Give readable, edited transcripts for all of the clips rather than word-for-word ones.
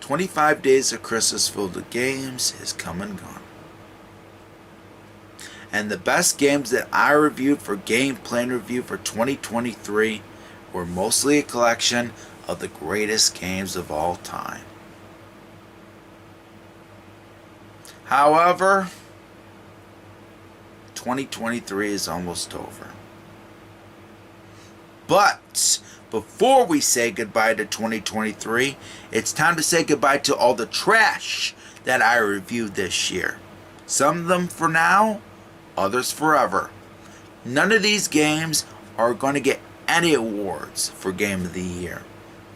25 days of Christmas filled with games is come and gone. And the best games that I reviewed for Game Plan Review for 2023 were mostly a collection of the greatest games of all time. However, 2023 is almost over. But before we say goodbye to 2023, it's time to say goodbye to all the trash that I reviewed this year. Some of them for now, others forever. None of these games are going to get any awards for Game of the Year.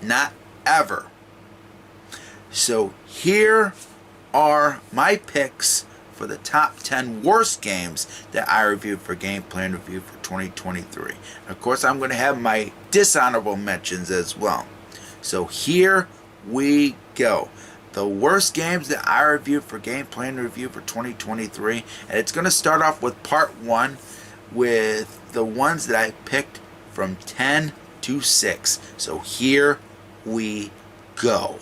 Not ever. So here are my picks for the top 10 worst games that I reviewed for Game Plan Review for 2023. And of course, I'm going to have my dishonorable mentions as well. So here we go. The worst games that I reviewed for Game Plan Review for 2023. And it's going to start off with part 1 with the ones that I picked from 10 to 6. So here we go.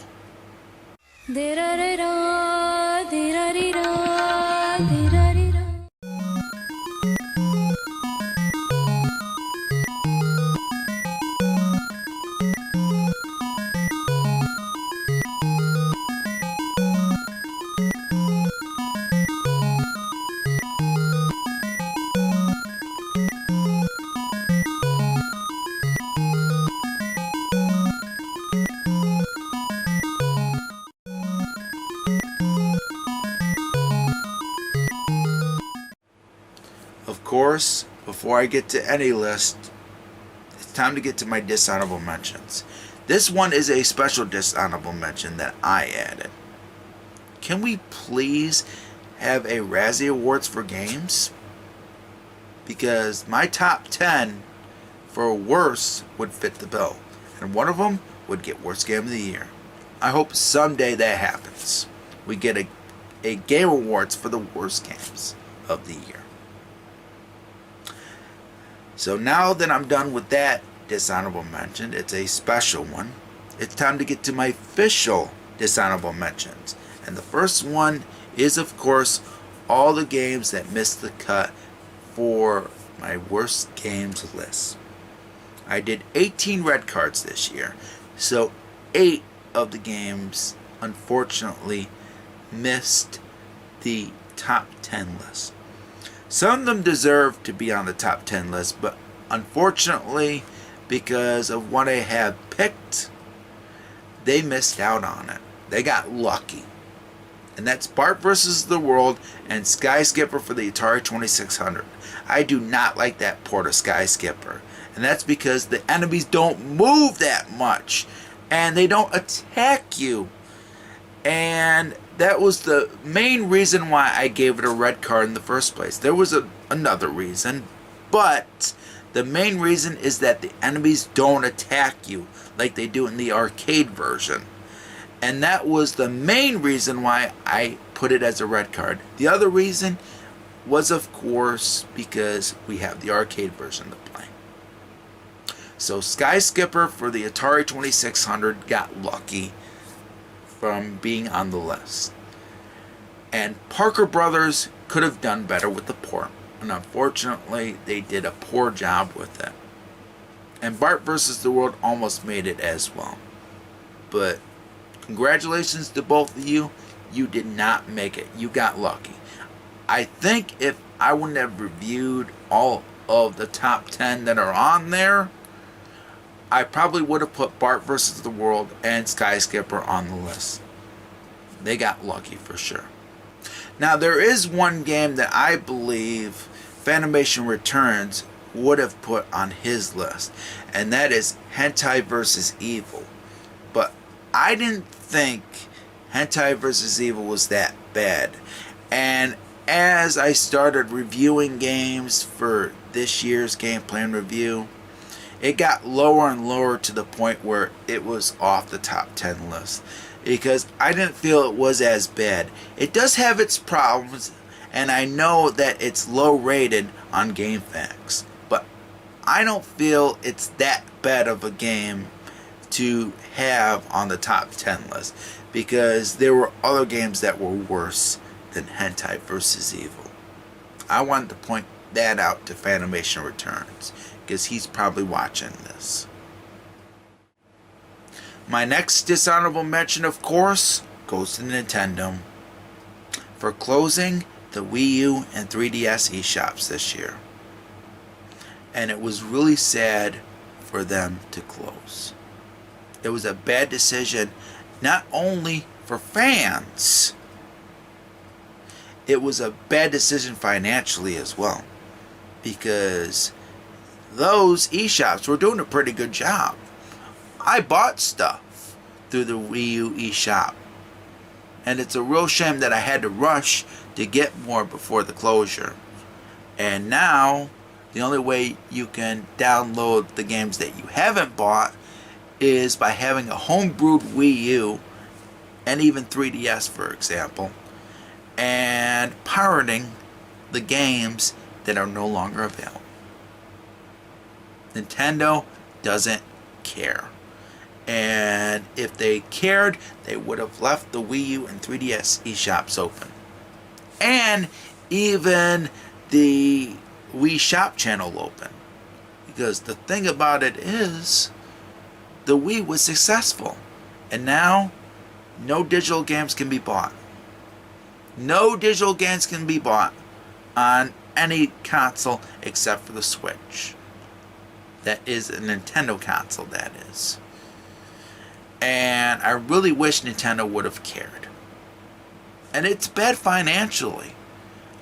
Of course, before I get to any list, it's time to get to my dishonorable mentions. This one is a special dishonorable mention that I added. Can we please have a Razzie Awards for games? Because my top 10 for worst would fit the bill. And one of them would get Worst Game of the Year. I hope someday that happens. We get a Game Awards for the worst games of the year. So now that I'm done with that dishonorable mention, it's a special one. It's time to get to my official dishonorable mentions. And the first one is, of course, all the games that missed the cut for my worst games list. I did 18 red cards this year. So 8 of the games, unfortunately, missed the top 10 list. Some of them deserve to be on the top 10 list, but unfortunately, because of what I have picked, they missed out on it. They got lucky. And that's Bart vs. the World and Sky Skipper for the Atari 2600. I do not like that port of Sky Skipper. And that's because the enemies don't move that much. And they don't attack you. And that was the main reason why I gave it a red card in the first place. There was another reason, but the main reason is that the enemies don't attack you like they do in the arcade version. And that was the main reason why I put it as a red card. The other reason was, of course, because we have the arcade version to play. So Sky Skipper for the Atari 2600 got lucky from being on the list. And Parker Brothers could have done better with the port. And unfortunately, they did a poor job with it. And Bart vs. the World almost made it as well. But congratulations to both of you. You did not make it. You got lucky. I think if I wouldn't have reviewed all of the top 10 that are on there, I probably would have put Bart vs. the World and Sky Skipper on the list. They got lucky for sure. Now, there is one game that I believe Fanimation Returns would have put on his list, and that is Hentai vs. Evil. But I didn't think Hentai vs. Evil was that bad. And as I started reviewing games for this year's Game Plan Review, it got lower and lower to the point where it was off the top 10 list. Because I didn't feel it was as bad. It does have its problems, and I know that it's low rated on GameFAQs. But I don't feel it's that bad of a game to have on the top 10 list, because there were other games that were worse than Hentai vs. Evil. I wanted to point that out to Fanimation Returns, because he's probably watching this. My next dishonorable mention, of course, goes to Nintendo for closing the Wii U and 3DS eShops this year. And it was really sad for them to close. It was a bad decision, not only for fans, it was a bad decision financially as well, because those eShops were doing a pretty good job. I bought stuff through the Wii U eShop, and it's a real shame that I had to rush to get more before the closure. And now the only way you can download the games that you haven't bought is by having a homebrewed Wii U and even 3DS, for example, and pirating the games that are no longer available. Nintendo doesn't care. And if they cared, they would have left the Wii U and 3DS eShops open. And even the Wii Shop channel open. Because the thing about it is, the Wii was successful. And now, no digital games can be bought. No digital games can be bought on any console except for the Switch. That is a Nintendo console, that is. And I really wish Nintendo would have cared. And it's bad financially.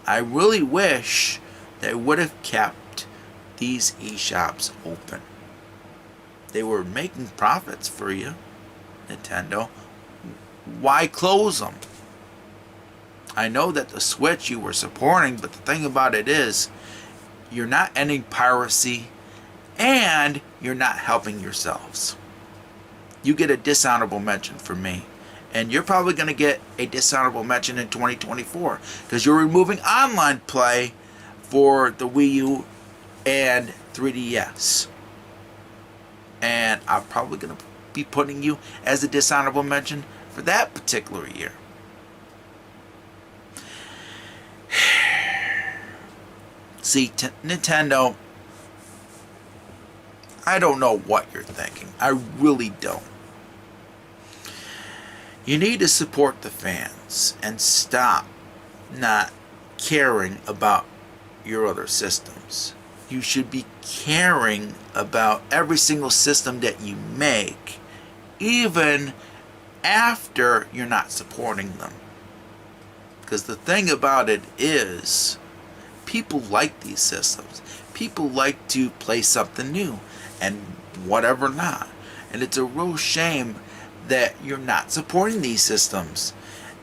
I really wish they would have kept these eShops open. They were making profits for you, Nintendo. Why close them? I know that the Switch you were supporting, but the thing about it is, you're not ending piracy, and you're not helping yourselves. You get a dishonorable mention from me. And you're probably going to get a dishonorable mention in 2024, because you're removing online play for the Wii U and 3DS. And I'm probably going to be putting you as a dishonorable mention for that particular year. See, Nintendo, I don't know what you're thinking. I really don't. You need to support the fans and stop not caring about your other systems. You should be caring about every single system that you make, even after you're not supporting them. Because the thing about it is, people like these systems. People like to play something new and whatever not. And it's a real shame that you're not supporting these systems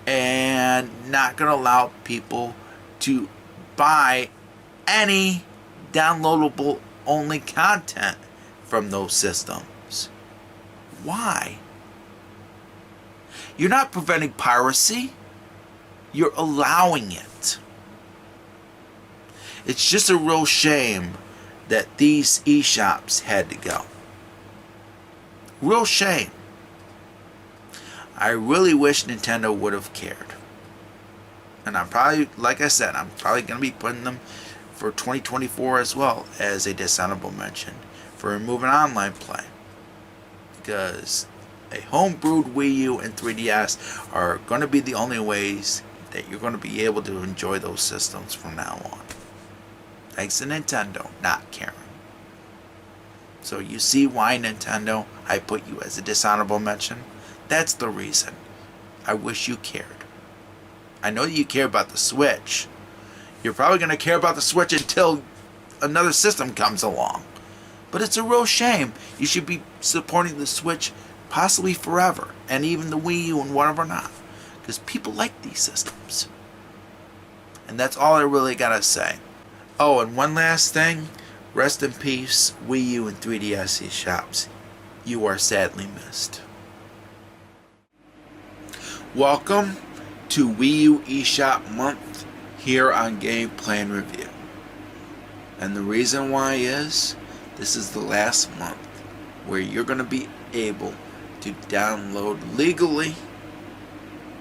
and not going to allow people to buy any downloadable only content from those systems. Why? You're not preventing piracy. You're allowing it. It's just a real shame that these eShops had to go. Real shame. I really wish Nintendo would have cared. And I'm probably, like I said, I'm probably going to be putting them for 2024 as well as a dishonorable mention for removing online play. Because a homebrewed Wii U and 3DS are going to be the only ways that you're going to be able to enjoy those systems from now on. Thanks to Nintendo not caring. So you see why, Nintendo, I put you as a dishonorable mention? That's the reason. I wish you cared. I know you care about the Switch. You're probably going to care about the Switch until another system comes along. But it's a real shame. You should be supporting the Switch possibly forever. And even the Wii U and whatever not. Because people like these systems. And that's all I really got to say. Oh, and one last thing. Rest in peace, Wii U and 3DS eShops. You are sadly missed. Welcome to Wii U eShop month here on Gameplay and Review. And the reason why is, this is the last month where you're going to be able to download legally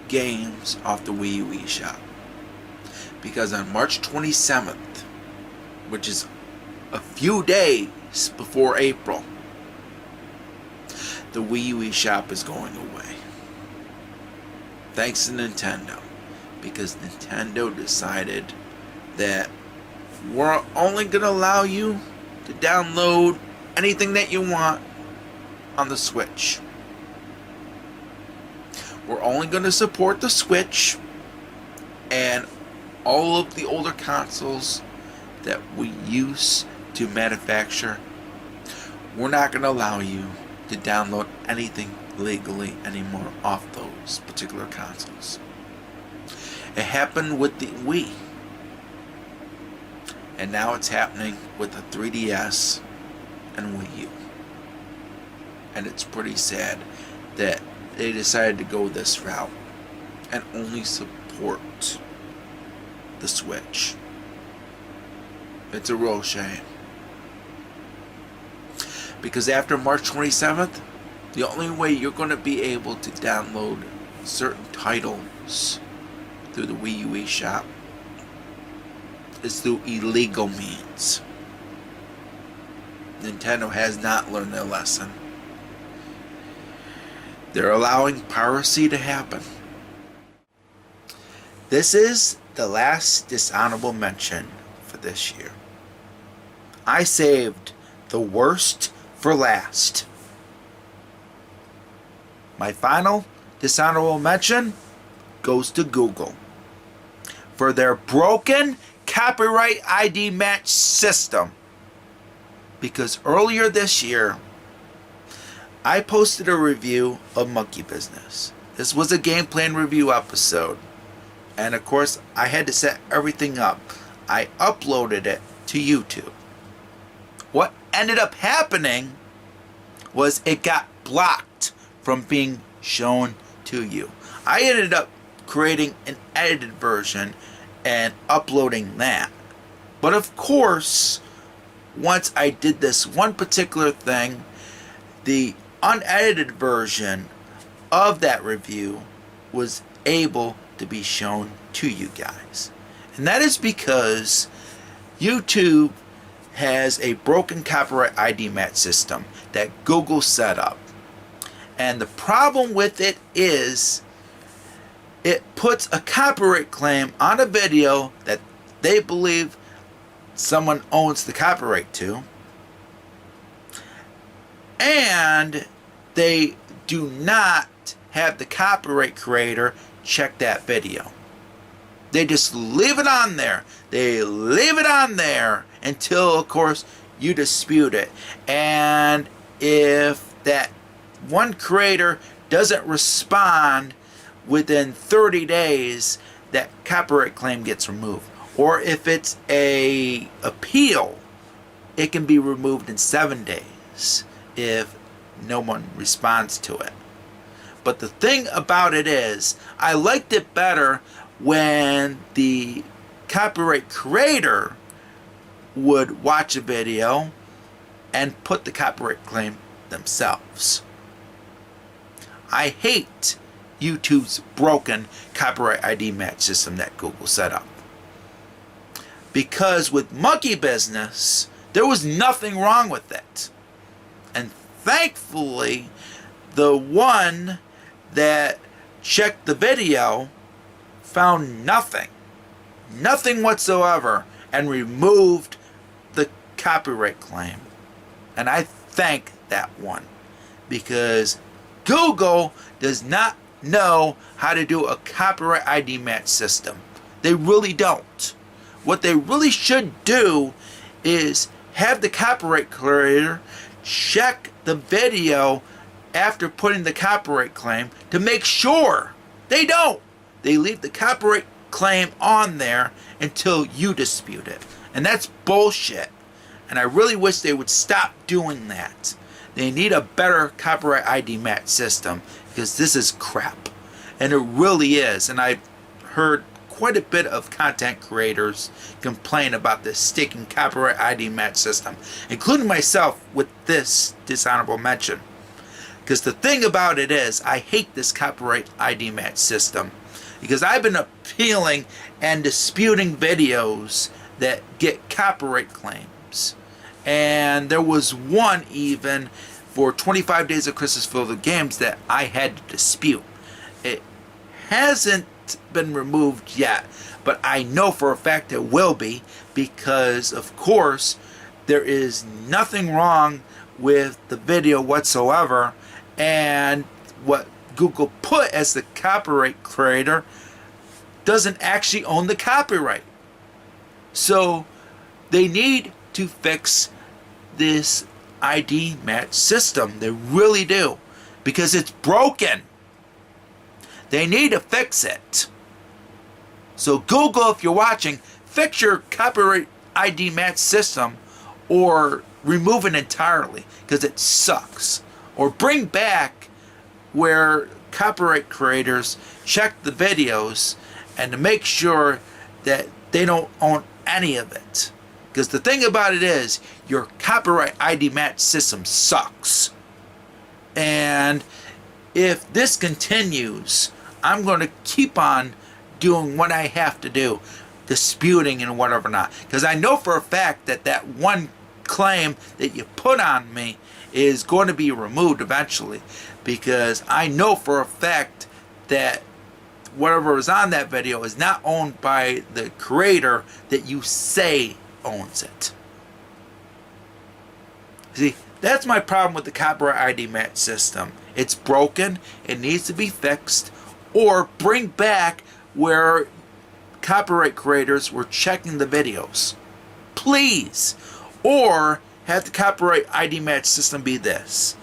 games off the Wii U eShop. Because on March 27th, which is a few days before April, the Wii U eShop is going away. Thanks to Nintendo. Because Nintendo decided that we're only going to allow you to download anything that you want on the Switch. We're only going to support the Switch and all of the older consoles that we used to manufacture. We're not going to allow you to download anything legally anymore off those particular consoles. It happened with the Wii. And now it's happening with the 3DS and Wii U. And it's pretty sad that they decided to go this route and only support the Switch. It's a real shame. Because after March 27th, the only way you're going to be able to download certain titles through the Wii U eShop is through illegal means. Nintendo has not learned their lesson. They're allowing piracy to happen. This is the last dishonorable mention for this year. I saved the worst for last. My final dishonorable mention goes to Google for their broken copyright ID match system. Because earlier this year, I posted a review of Monkey Business. This was a game plan review episode. And of course, I had to set everything up. I uploaded it to YouTube. What ended up happening was it got blocked from being shown to you. I ended up creating an edited version and uploading that. But of course, once I did this one particular thing, the unedited version of that review was able to be shown to you guys. And that is because YouTube has a broken copyright ID match system that Google set up. And the problem with it is it puts a copyright claim on a video that they believe someone owns the copyright to, and they do not have the copyright creator check that video. They just leave it on there. They leave it on there until, of course, you dispute it. And if that one creator doesn't respond within 30 days, that copyright claim gets removed. Or if it's a appeal, it can be removed in 7 days if no one responds to it. But the thing about it is, I liked it better when the copyright creator would watch a video and put the copyright claim themselves. I hate YouTube's broken copyright ID match system that Google set up. Because with Monkey Business, there was nothing wrong with it. And thankfully, the one that checked the video found nothing whatsoever, and removed the copyright claim. And I thank that one, because Google does not know how to do a copyright ID match system. They really don't. What they really should do is have the copyright creator check the video after putting the copyright claim to make sure. They don't. They leave the copyright claim on there until you dispute it. And that's bullshit. And I really wish they would stop doing that. They need a better copyright ID match system, because this is crap. And it really is. And I've heard quite a bit of content creators complain about this sticking copyright ID match system, including myself with this dishonorable mention. Because the thing about it is, I hate this copyright ID match system. Because I've been appealing and disputing videos that get copyright claims. And there was one even for 25 Days of Christmas filled with games that I had to dispute. It hasn't been removed yet, but I know for a fact it will be, because of course there is nothing wrong with the video whatsoever, and what Google put as the copyright creator doesn't actually own the copyright. So they need to fix this ID match system. They really do, because it's broken. They need to fix it. So Google, if you're watching, fix your copyright ID match system, or remove it entirely, because it sucks. Or bring back where copyright creators check the videos and to make sure that they don't own any of it. Because the thing about it is, your copyright ID match system sucks. And if this continues, I'm going to keep on doing what I have to do, disputing and whatever not. Because I know for a fact that that one claim that you put on me is going to be removed eventually. Because I know for a fact that whatever is on that video is not owned by the creator that you say owns it. See, that's my problem with the copyright ID match system. It's broken, it needs to be fixed, or bring back where copyright creators were checking the videos. Please. Or have the copyright ID match system be this.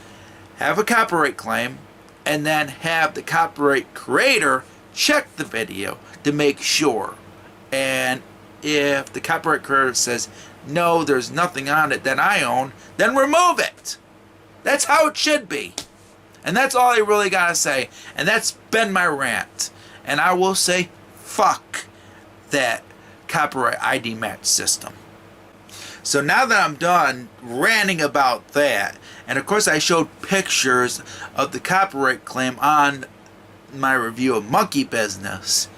Have a copyright claim, and then have the copyright creator check the video to make sure. And if the copyright creator says, no, there's nothing on it that I own, then remove it. That's how it should be. And that's all I really gotta say. And that's been my rant. And I will say, fuck that copyright ID match system. So now that I'm done ranting about that, and of course I showed pictures of the copyright claim on my review of Monkey Business,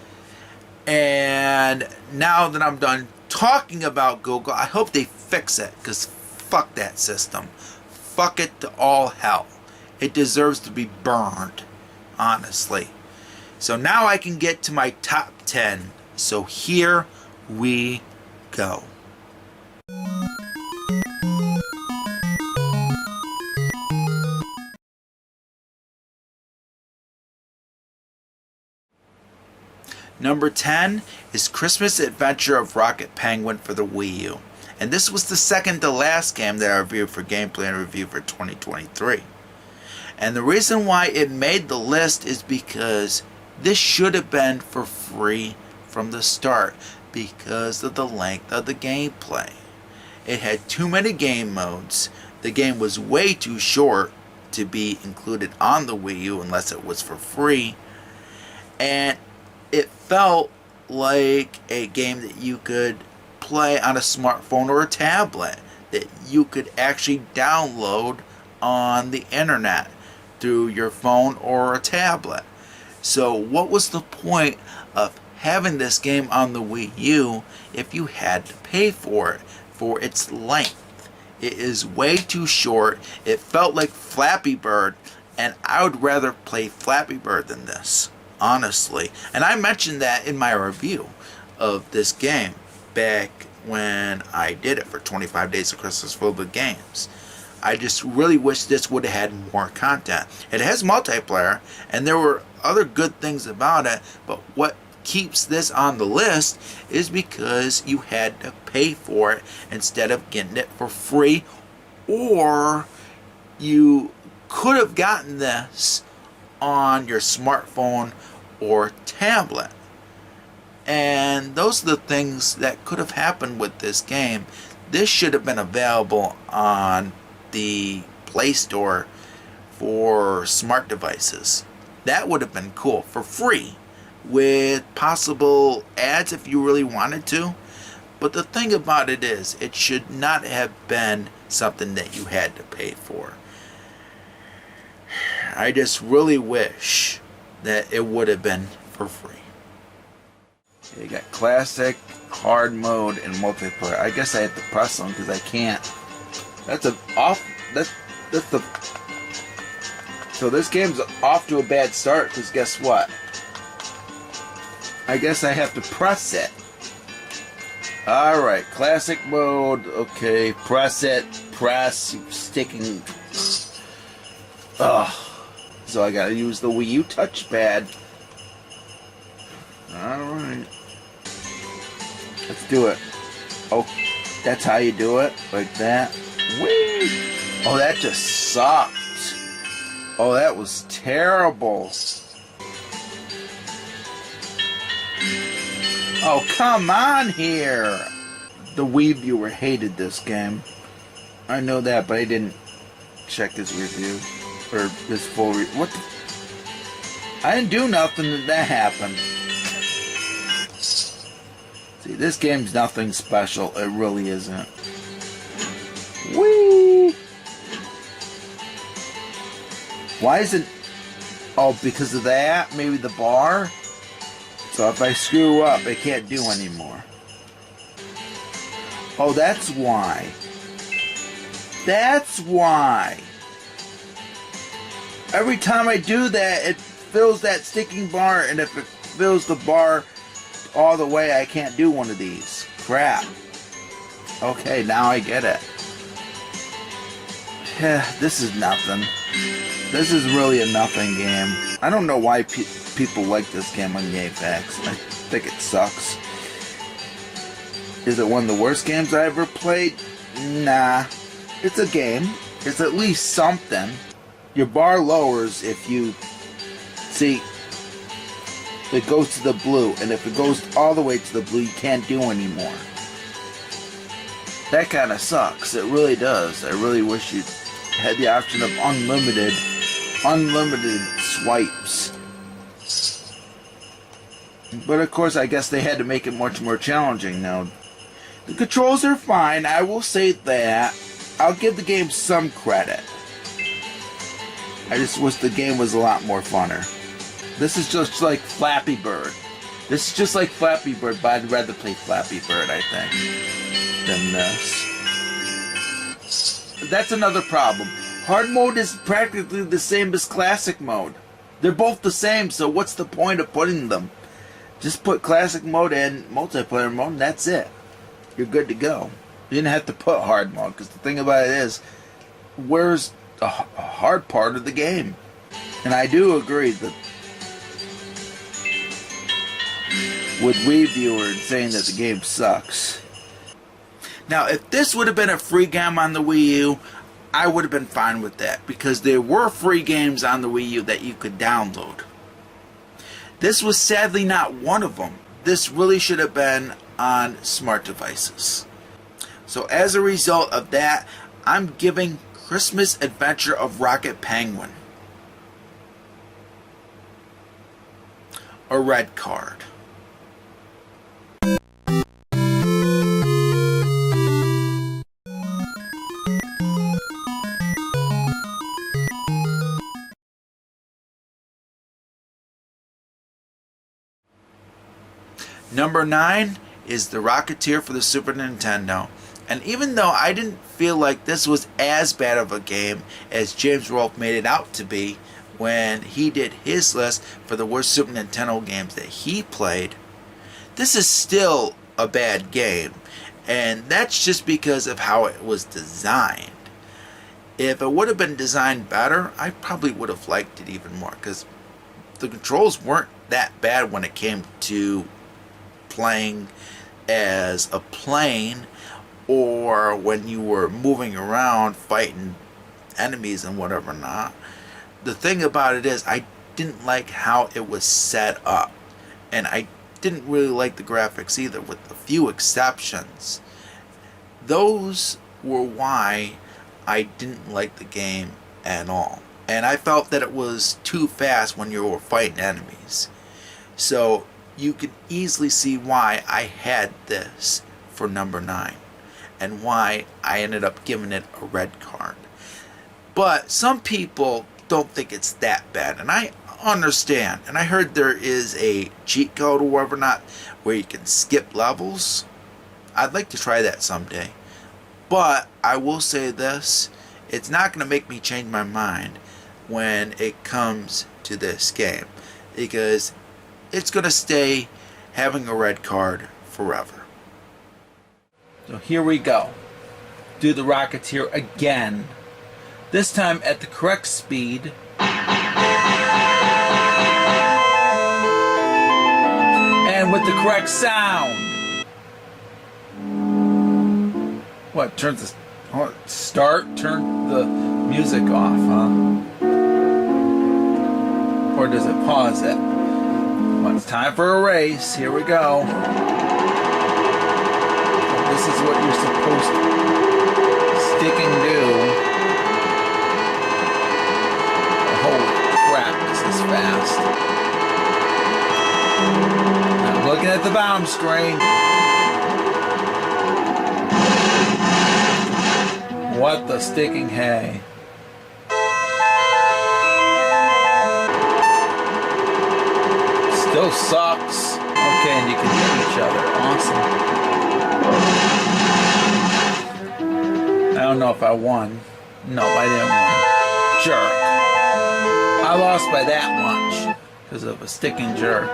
and now that I'm done talking about Google, I hope they fix it, because fuck that system. Fuck it to all hell. It deserves to be burned, honestly. So now I can get to my top 10. So here we go. Number 10 is Christmas Adventure of Rocket Penguin for the Wii U. And this was the second to last game that I reviewed for Gameplay and Review for 2023. And the reason why it made the list is because this should have been for free from the start because of the length of the gameplay. It had too many game modes. The game was way too short to be included on the Wii U unless it was for free. And it felt like a game that you could play on a smartphone or a tablet, that you could actually download on the internet through your phone or a tablet. So what was the point of having this game on the Wii U if you had to pay for it for its length? It is way too short. It felt like Flappy Bird, and I would rather play Flappy Bird than this, honestly. And I mentioned that in my review of this game back when I did it for 25 Days of Christmas filled with games. I just really wish this would have had more content. It has multiplayer, and there were other good things about it, but what keeps this on the list is because you had to pay for it instead of getting it for free, or you could have gotten this on your smartphone or tablet. And those are the things that could have happened with this game. This should have been available on the Play Store for smart devices. That would have been cool, for free, with possible ads if you really wanted to. But the thing about it is, it should not have been something that you had to pay for. I just really wish that it would have been for free. You got classic, hard mode, and multiplayer. I guess I have to press them because I can't. That's the. So this game's off to a bad start because guess what? I guess I have to press it. Alright, classic mode. Okay, press it. Press. Sticking. Ugh. So I gotta use the Wii U touchpad. Alright. Let's do it. Oh, that's how you do it? Like that? Whee! Oh, that just sucked. Oh, that was terrible. Oh, come on here. The Wii viewer hated this game. I know that, but I didn't check his review. Or his full review. What the? I didn't do nothing that happened. See, this game's nothing special. It really isn't. Whee! Why is it... Oh, because of that? Maybe the bar? So if I screw up, I can't do anymore. Oh, that's why. That's why. Every time I do that, it fills that sticking bar, and if it fills the bar all the way, I can't do one of these. Crap. Okay, now I get it. This is nothing. This is really a nothing game. I don't know why people like this game on GameFAQs. I think it sucks. Is it one of the worst games I ever played? Nah. It's a game. It's at least something. Your bar lowers if you... See, it goes to the blue, and if it goes all the way to the blue, you can't do anymore. That kind of sucks. It really does. I really wish you had the option of unlimited swipes. But of course, I guess they had to make it much more challenging now. The controls are fine, I will say that. I'll give the game some credit. I just wish the game was a lot more funner. This is just like Flappy Bird. This is just like Flappy Bird, but I'd rather play Flappy Bird, I think, than this. That's another problem. Hard mode is practically the same as classic mode. They're both the same, so what's the point of putting them? Just put classic mode and multiplayer mode, and that's it. You're good to go. You didn't have to put hard mode, because the thing about it is, where's the hard part of the game? And I do agree that with Wii viewers saying that the game sucks. Now, if this would have been a free game on the Wii U, I would have been fine with that, because there were free games on the Wii U that you could download. This was sadly not one of them. This really should have been on smart devices. So as a result of that, I'm giving Christmas Adventure of Rocket Penguin a red card. Number 9 is the Rocketeer for the Super Nintendo. And even though I didn't feel like this was as bad of a game as James Rolfe made it out to be when he did his list for the worst Super Nintendo games that he played, this is still a bad game. And that's just because of how it was designed. If it would have been designed better, I probably would have liked it even more, because the controls weren't that bad when it came to playing as a plane, or when you were moving around fighting enemies and whatever not. The thing about it is, I didn't like how it was set up, and I didn't really like the graphics either, with a few exceptions. Those were why I didn't like the game at all, and I felt that it was too fast when you were fighting enemies. So you can easily see why I had this for number 9, and why I ended up giving it a red card. But some people don't think it's that bad. And I understand. And I heard there is a cheat code or whatever not where you can skip levels. I'd like to try that someday. But I will say this. It's not going to make me change my mind when it comes to this game. Because it's going to stay having a red card forever. So here we go. Do the Rocketeer again. This time at the correct speed. And with the correct sound. What? Turn the start? Turn the music off, huh? Or does it pause it? Well, it's time for a race. Here we go. This is what you're supposed to stick and do. Holy crap, this is fast. I'm looking at the bottom screen. What the sticking hay. Still sucks. Okay, and you can hit each other. Awesome. I don't know if I won. No, I didn't win. Jerk. I lost by that much because of a sticking jerk.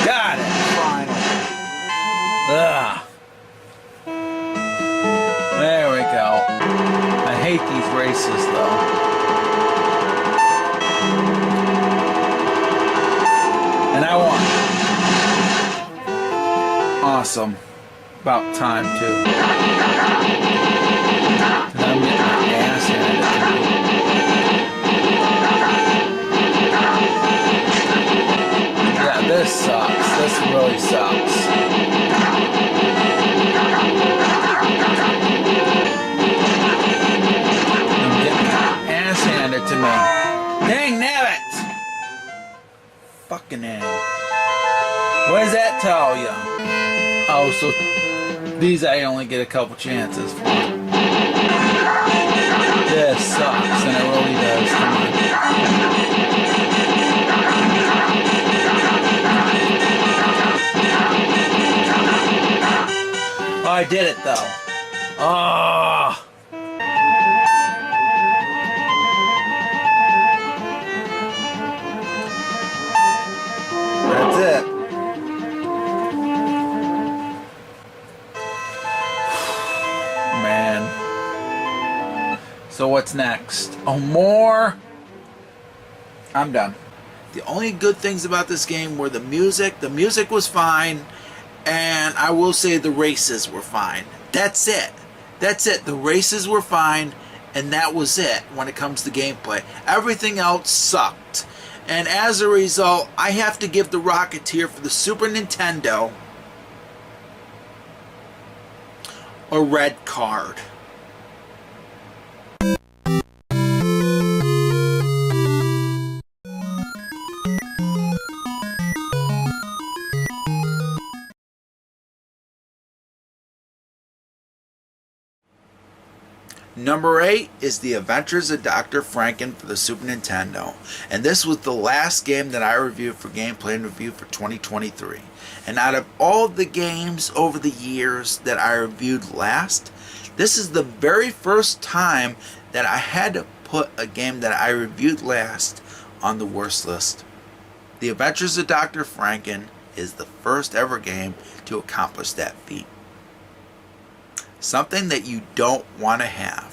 Got it. Finally. Ugh. There we go. I hate these races though. And I won. Awesome. About time too. And I'm getting my ass handed to me. Yeah, this sucks. This really sucks. I'm getting my ass handed to me. Dang nabbit! Fucking A. What does that tell you? Oh, so these I only get a couple chances for. This sucks, and it really does. Come on. Oh, I did it though. Oh. That's it. Man. So what's next? Oh, more? I'm done. The only good things about this game were the music. The music was fine. And I will say the races were fine. That's it. That's it. The races were fine. And that was it when it comes to gameplay. Everything else sucked. And as a result, I have to give the Rocketeer for the Super Nintendo a red card. Number 8 is The Adventures of Dr. Franken for the Super Nintendo. And this was the last game that I reviewed for Gameplay and Review for 2023. And out of all the games over the years that I reviewed last, this is the very first time that I had to put a game that I reviewed last on the worst list. The Adventures of Dr. Franken is the first ever game to accomplish that feat. Something that you don't want to have.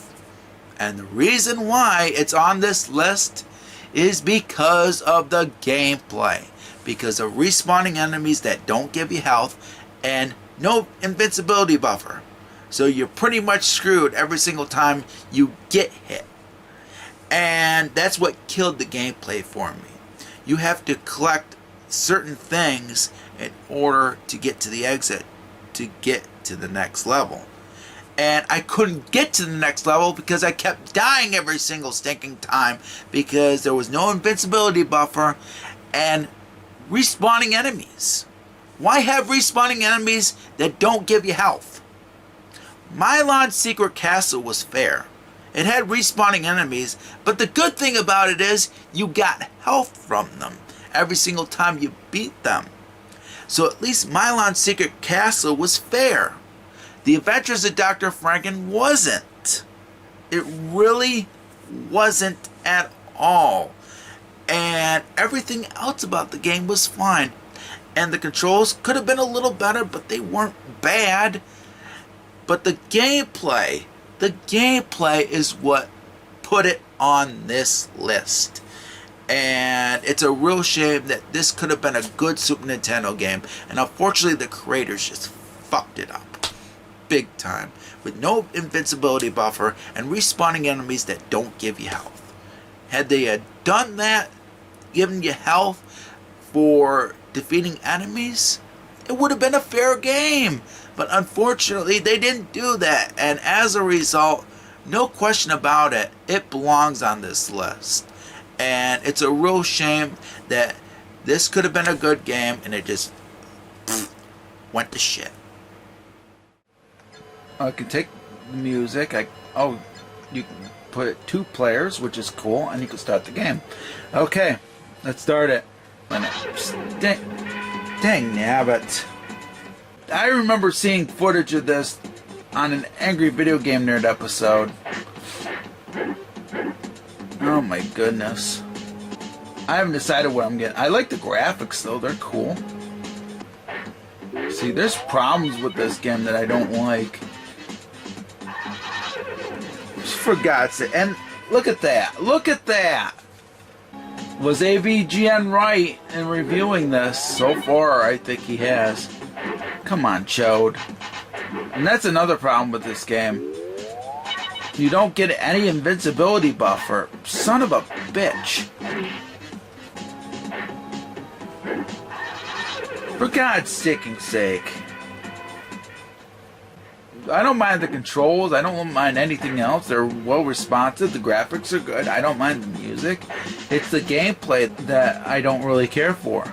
And the reason why it's on this list is because of the gameplay. Because of respawning enemies that don't give you health and no invincibility buffer. So you're pretty much screwed every single time you get hit. And that's what killed the gameplay for me. You have to collect certain things in order to get to the exit, to get to the next level. And I couldn't get to the next level because I kept dying every single stinking time because there was no invincibility buffer and respawning enemies. Why have respawning enemies that don't give you health? Mylon's Secret Castle was fair. It had respawning enemies, but the good thing about it is you got health from them every single time you beat them. So at least Mylon's Secret Castle was fair. The Adventures of Dr. Franken wasn't. It really wasn't at all. And everything else about the game was fine. And the controls could have been a little better, but they weren't bad. But the gameplay is what put it on this list. And it's a real shame that this could have been a good Super Nintendo game. And unfortunately, the creators just fucked it up. Big time. With no invincibility buffer and respawning enemies that don't give you health. Had they done that, given you health for defeating enemies, it would have been a fair game. But unfortunately, they didn't do that. And as a result, no question about it, it belongs on this list. And it's a real shame that this could have been a good game and it just went to shit. I can take the music. You can put 2 players, which is cool, and you can start the game. Okay, let's start it. Dang nabbit. I remember seeing footage of this on an Angry Video Game Nerd episode. Oh my goodness. I haven't decided what I'm getting. I like the graphics though, they're cool. See, there's problems with this game that I don't like. For God's sake. And look at that. Look at that. Was AVGN right in reviewing this? So far, I think he has. Come on, Chode. And that's another problem with this game. You don't get any invincibility buffer. Son of a bitch. For God's sake. I don't mind the controls. I don't mind anything else. They're well responsive. The graphics are good. I don't mind the music. It's the gameplay that I don't really care for.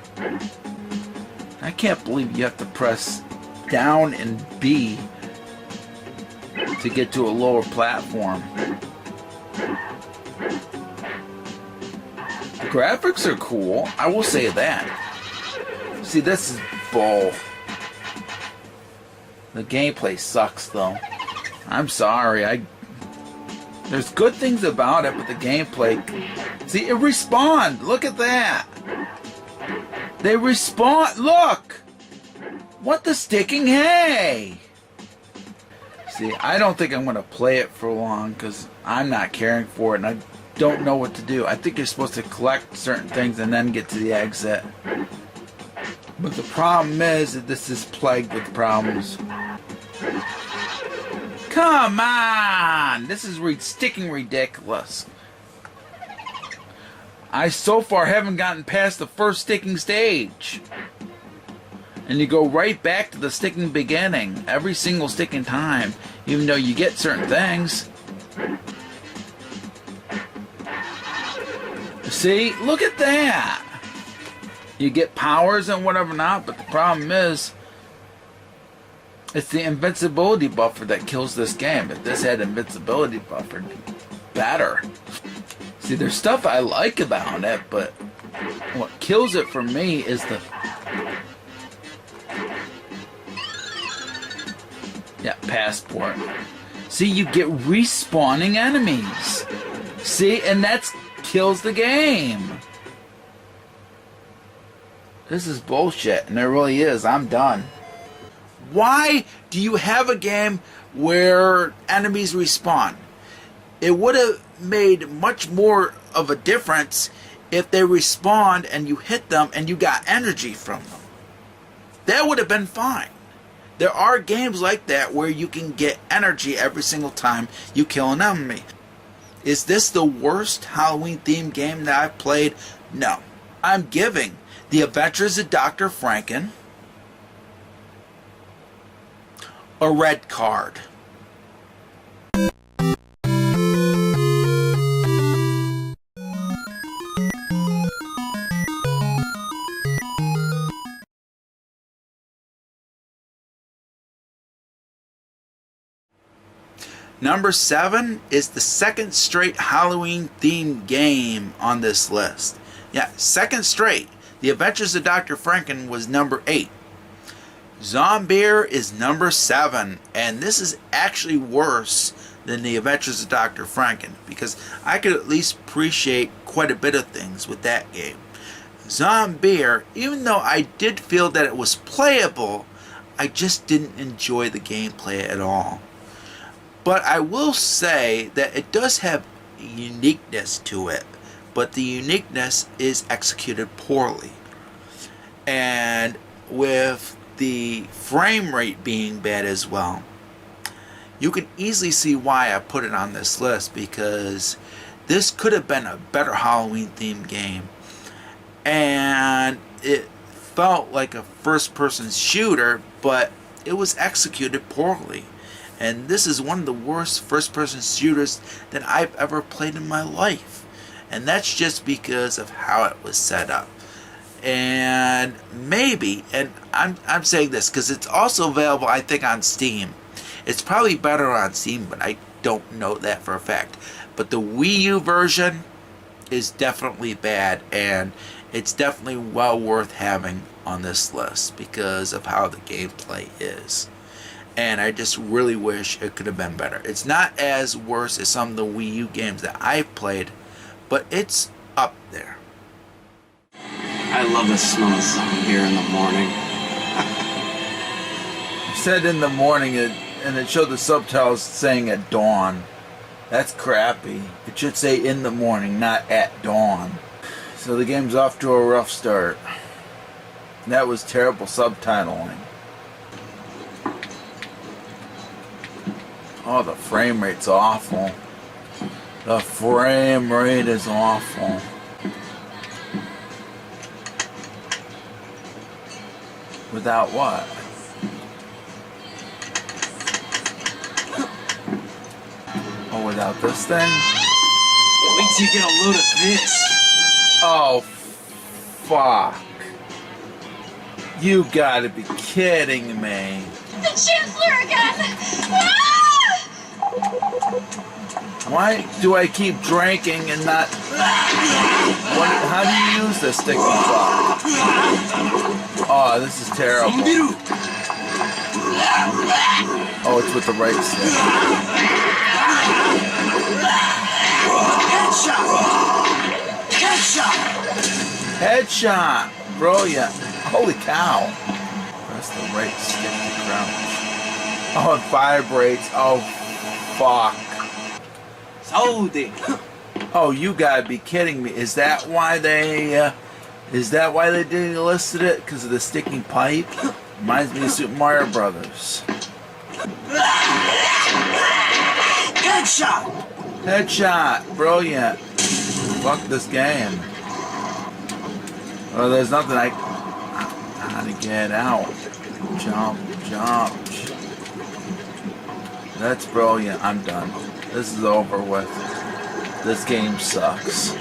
I can't believe you have to press down and B to get to a lower platform. The graphics are cool. I will say that. See, this is bull. The gameplay sucks, though. I'm sorry. There's good things about it, but the gameplay... See, it respawned. Look at that. They respawn. Look! What the sticking hay? See, I don't think I'm going to play it for long because I'm not caring for it and I don't know what to do. I think you're supposed to collect certain things and then get to the exit. But the problem is that this is plagued with problems. Come on! This is sticking ridiculous. I so far haven't gotten past the first sticking stage. And you go right back to the sticking beginning every single sticking time, even though you get certain things. See? Look at that! You get powers and whatever not, but the problem is it's the invincibility buffer that kills this game. If this had invincibility buffer, better. See, there's stuff I like about it, but what kills it for me is the... Yeah, passport. See, you get respawning enemies. See, and that kills the game. This is bullshit, and it really is. I'm done. Why do you have a game where enemies respawn? It would have made much more of a difference if they respawned and you hit them and you got energy from them. That would have been fine. There are games like that where you can get energy every single time you kill an enemy. Is this the worst Halloween-themed game that I've played? No. I'm giving The Adventures of Dr. Franken a red card. Number 7 is the second straight Halloween themed game on this list. Yeah, second straight. The Adventures of Dr. Franken was number 8. Zomb Beer is number 7, and this is actually worse than The Adventures of Dr. Franken, because I could at least appreciate quite a bit of things with that game. Zomb Beer, even though I did feel that it was playable, I just didn't enjoy the gameplay at all. But I will say that it does have uniqueness to it, but the uniqueness is executed poorly. And with the frame rate being bad as well, you can easily see why I put it on this list, because this could have been a better Halloween themed game, and it felt like a first person shooter, but it was executed poorly. And this is one of the worst first person shooters that I've ever played in my life, and that's just because of how it was set up. And maybe, and I'm saying this because it's also available, I think, on Steam. It's probably better on Steam, but I don't know that for a fact. But the Wii U version is definitely bad, and it's definitely well worth having on this list because of how the gameplay is. And I just really wish it could have been better. It's not as worse as some of the Wii U games that I've played, but it's up there. I love the smell of Zomb Beer in the morning. You said in the morning, and it showed the subtitles saying at dawn. That's crappy. It should say in the morning, not at dawn. So the game's off to a rough start. That was terrible subtitling. Oh, the frame rate's awful. The frame rate is awful. Without what? Oh, without this thing? Wait till you get a load of this. Oh, fuck. You gotta be kidding me. The Chancellor again! Ah! Why do I keep drinking and not... How do you use this sticky fuck? Oh, this is terrible. Oh, it's with the right stick. Headshot! Brilliant. Holy cow. Press the right stick to crouch. Oh, it vibrates. Oh, fuck. Oh, you gotta be kidding me. Is that why they delisted it? Because of the sticking pipe? Reminds me of Super Mario Brothers. Headshot! Headshot! Brilliant. Fuck this game. Oh, there's nothing how to get out. Jump, jump. That's brilliant. I'm done. This is over with. This game sucks.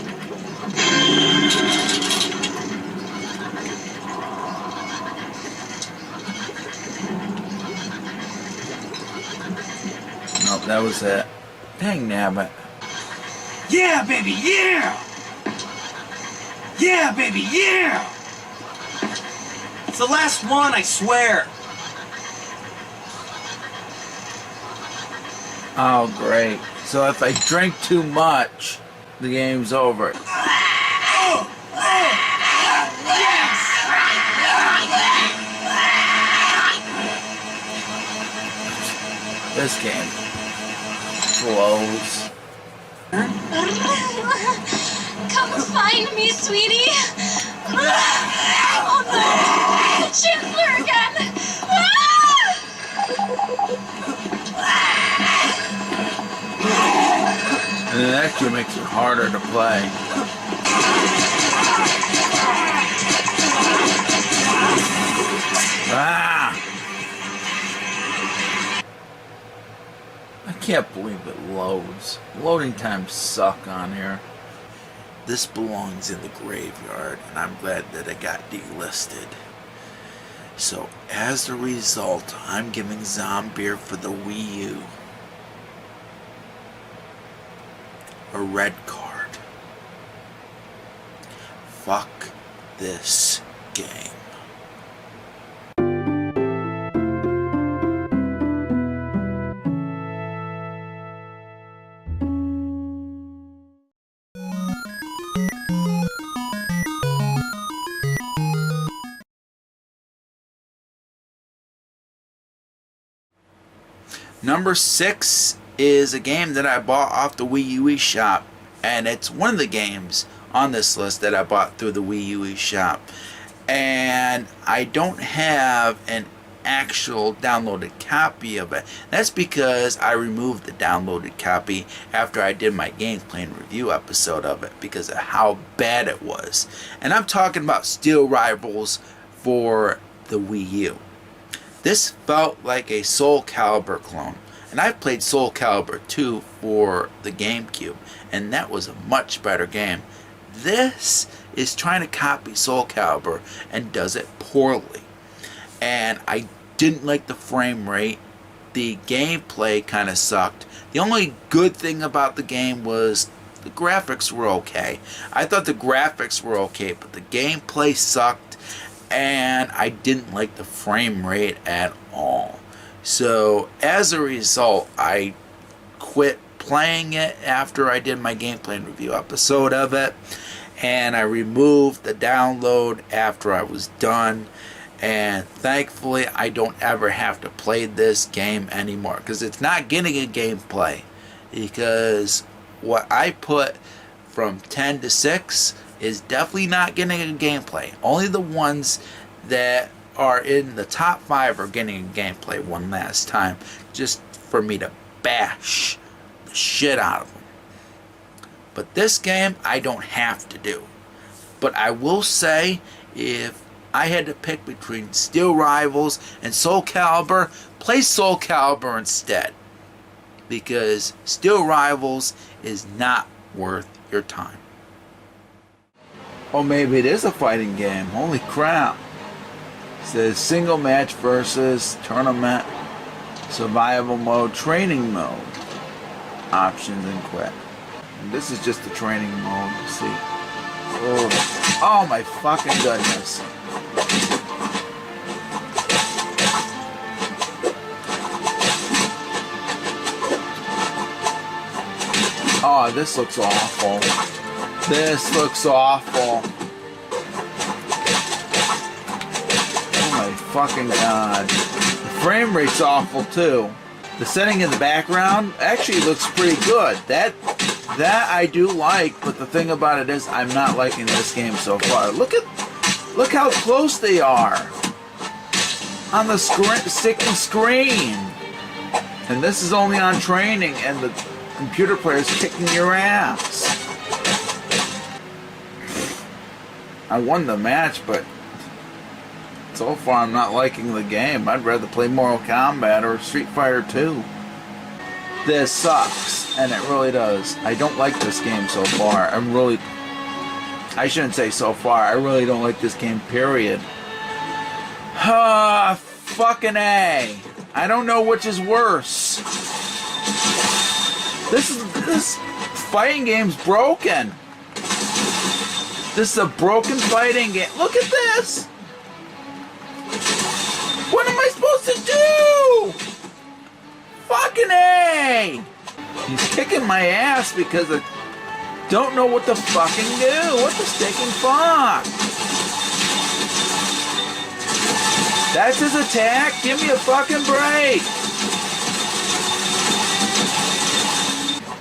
Nope, that was it. Dang nabbit. Yeah, baby, yeah! Yeah, baby, yeah! It's the last one, I swear. Oh, great. So if I drink too much, the game's over. This game blows. Come find me, sweetie! Oh no! The Chancellor again! And it actually makes it harder to play. Ah! I can't believe it loads. Loading times suck on here. This belongs in the graveyard, and I'm glad that it got delisted. So, as a result, I'm giving Zomb Beer for the Wii U a red card. Fuck this game. Number 6 is a game that I bought off the Wii U eShop, and it's one of the games on this list that I bought through the Wii U eShop. And I don't have an actual downloaded copy of it. That's because I removed the downloaded copy after I did my gameplay and review episode of it because of how bad it was. And I'm talking about Steel Rivals for the Wii U. This felt like a Soul Calibur clone. And I've played Soul Calibur 2 for the GameCube, and that was a much better game. This is trying to copy Soul Calibur and does it poorly. And I didn't like the frame rate. The gameplay kind of sucked. The only good thing about the game was the graphics were okay. I thought the graphics were okay, but the gameplay sucked. And I didn't like the frame rate at all. So as a result, I quit playing it after I did my gameplay and review episode of it. And I removed the download after I was done. And thankfully, I don't ever have to play this game anymore. Because it's not getting a gameplay. Because what I put from 10 to 6... is definitely not getting a gameplay. Only the ones that are in the top 5 are getting a gameplay one last time, just for me to bash the shit out of them. But this game, I don't have to do. But I will say, if I had to pick between Steel Rivals and Soul Calibur, play Soul Calibur instead. Because Steel Rivals is not worth your time. Oh, maybe it is a fighting game. Holy crap. It says single match versus tournament, survival mode, training mode, options, and quit. And this is just the training mode. Let's see. Oh my fucking goodness. Oh, this looks awful. This looks awful. Oh my fucking god. The frame rate's awful too. The setting in the background actually looks pretty good. That I do like, but the thing about it is I'm not liking this game so far. Look how close they are on the sticking screen. And this is only on training, and the computer player's kicking your ass. I won the match, but so far I'm not liking the game. I'd rather play Mortal Kombat or Street Fighter 2. This sucks, and it really does. I don't like this game so far. I shouldn't say so far. I really don't like this game, period. Fucking A. I don't know which is worse. This fighting game's broken. This is a broken fighting game. Look at this! What am I supposed to do? Fucking A! He's kicking my ass because I don't know what to fucking do. What the stinking fuck? That's his attack? Give me a fucking break!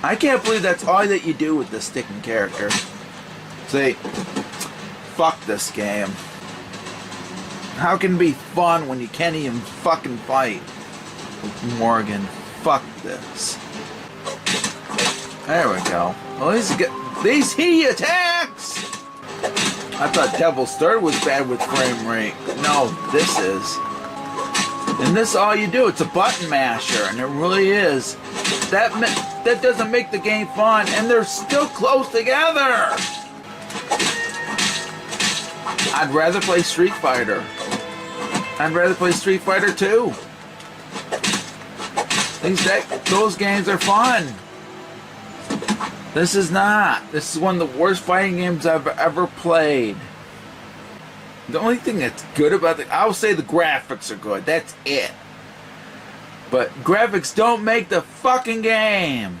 I can't believe that's all that you do with this sticking character. See, fuck this game. How can it be fun when you can't even fucking fight? Morgan, fuck this. There we go. Well, these he attacks! I thought Devil's Third was bad with frame rate. No, this is. And this all you do, it's a button masher, and it really is. That doesn't make the game fun, and they're still close together! I'd rather play Street Fighter. I'd rather play Street Fighter 2. Those games are fun. This is not. This is one of the worst fighting games I've ever played. The only thing that's good about it, I'll say the graphics are good. That's it. But graphics don't make the fucking game.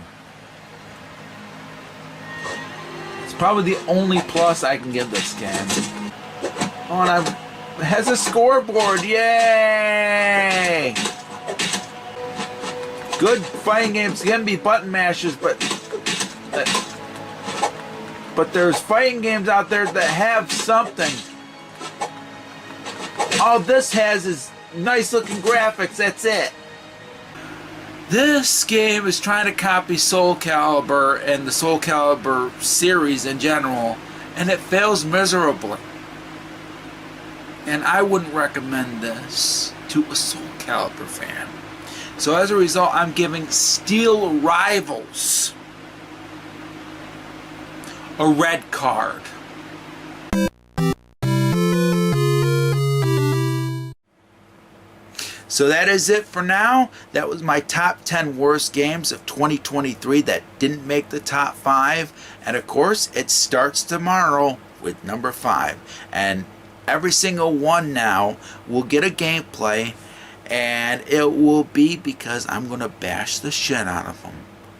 It's probably the only plus I can give this game. Oh, and it has a scoreboard. Yay! Good fighting games can be button mashers, but there's fighting games out there that have something. All this has is nice looking graphics. That's it. This game is trying to copy Soul Calibur and the Soul Calibur series in general, and it fails miserably. And I wouldn't recommend this to a Soul Calibur fan. So as a result, I'm giving Steel Rivals a red card. So that is it for now. That was my top 10 worst games of 2023 that didn't make the top 5. And of course, it starts tomorrow with number 5. And every single one now will get a gameplay. And it will be because I'm going to bash the shit out of them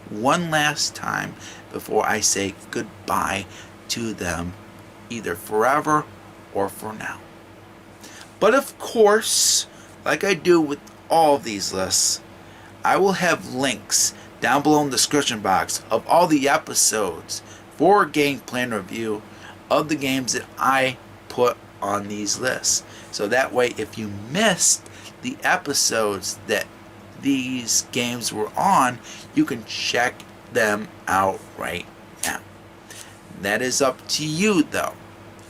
one last time before I say goodbye to them, either forever or for now. But of course, like I do with all of these lists, I will have links down below in the description box of all the episodes for a gameplay and review of the games that I put on these lists. So that way, if you missed the episodes that these games were on, you can check them out right now. That is up to you though.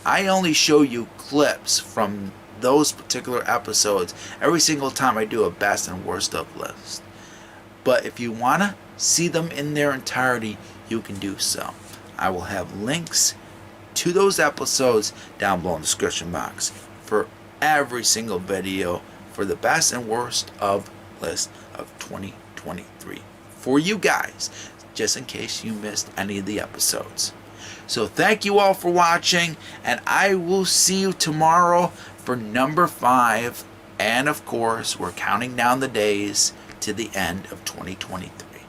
I only show you clips from those particular episodes every single time I do a best and worst of list. But if you want to see them in their entirety, you can do so. I will have links to those episodes down below in the description box for every single video for the best and worst of list of 2023 for you guys, just in case you missed any of the episodes. So thank you all for watching, and I will see you tomorrow for number 5. And of course, we're counting down the days to the end of 2023.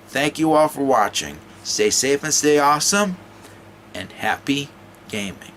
Thank you all for watching. Stay safe and stay awesome, and happy gaming.